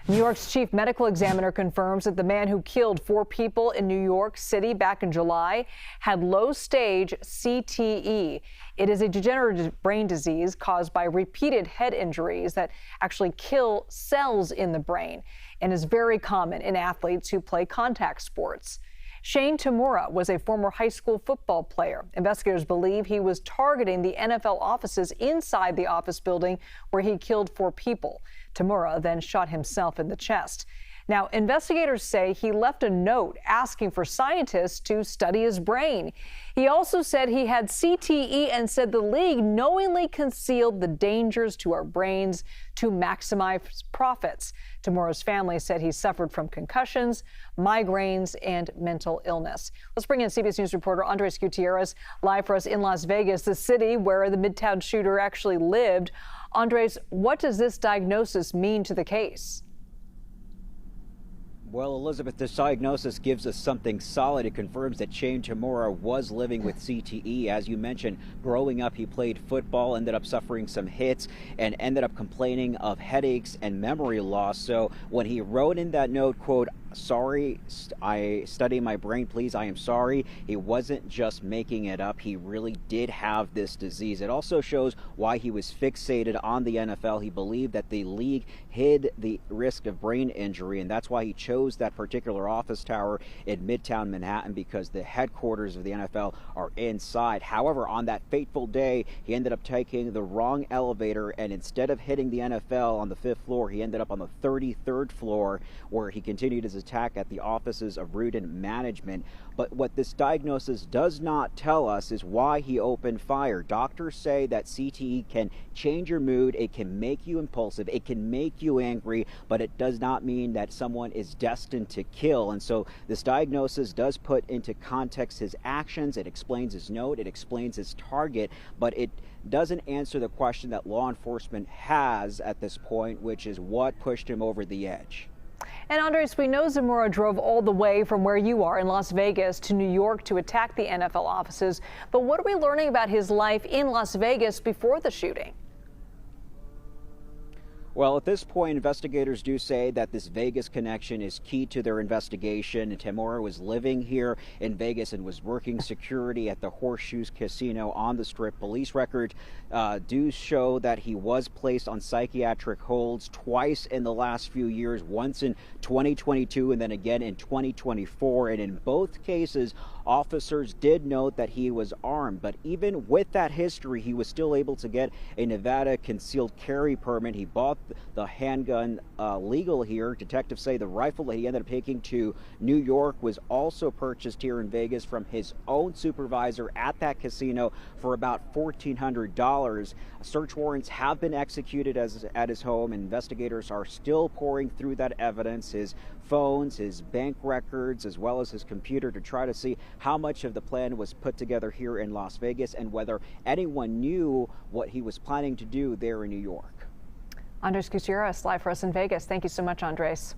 New York's chief medical examiner confirms that the man who killed 4 people in New York City back in July had low-stage CTE. It is a degenerative brain disease caused by repeated head injuries that actually kill cells in the brain and is very common in athletes who play contact sports. Shane Tamura was a former high school football player. Investigators believe he was targeting the NFL offices inside the office building where he killed 4 people. Tamura then shot himself in the chest. Now, investigators say he left a note asking for scientists to study his brain. He also said he had CTE and said the league knowingly concealed the dangers to our brains to maximize profits. Tamura's family said he suffered from concussions, migraines, and mental illness. Let's bring in CBS News reporter Andres Gutierrez live for us in Las Vegas, the city where the Midtown shooter actually lived. Andres, what does this diagnosis mean to the case? Well, Elizabeth, this diagnosis gives us something solid. It confirms that Shane Tamura was living with CTE. As you mentioned, growing up, he played football, ended up suffering some hits, and ended up complaining of headaches and memory loss. So when he wrote in that note, quote, "Sorry, I study my brain, please, I am sorry," he wasn't just making it up. He really did have this disease. It also shows why he was fixated on the NFL. He believed that the league hid the risk of brain injury, and that's why he chose that particular office tower in Midtown Manhattan, because the headquarters of the NFL are inside. However, on that fateful day, he ended up taking the wrong elevator, and instead of hitting the NFL on the 5th floor, he ended up on the 33rd floor, where he continued his attack at the offices of Rudin Management. But what this diagnosis does not tell us is why he opened fire. Doctors say that CTE can change your mood, it can make you impulsive, it can make you angry, but it does not mean that someone is destined to kill. And so this diagnosis does put into context his actions. It explains his note, it explains his target, but it doesn't answer the question that law enforcement has at this point, which is what pushed him over the edge. And Andres, we know Zamora drove all the way from where you are in Las Vegas to New York to attack the NFL offices. But what are we learning about his life in Las Vegas before the shooting? Well, at this point, investigators do say that this Vegas connection is key to their investigation. Tamura was living here in Vegas and was working security at the Horseshoes Casino on the Strip. Police records do show that he was placed on psychiatric holds twice in the last few years, once in 2022 and then again in 2024. And in both cases, officers did note that he was armed. But even with that history, he was still able to get a Nevada concealed carry permit. He bought the handgun legal here. Detectives say the rifle that he ended up taking to New York was also purchased here in Vegas from his own supervisor at that casino for about $1,400. Search warrants have been executed at his home. Investigators are still pouring through that evidence, his phones, his bank records, as well as his computer, to try to see how much of the plan was put together here in Las Vegas and whether anyone knew what he was planning to do there in New York. Andres Gutierrez, live for us in Vegas. Thank you so much, Andres.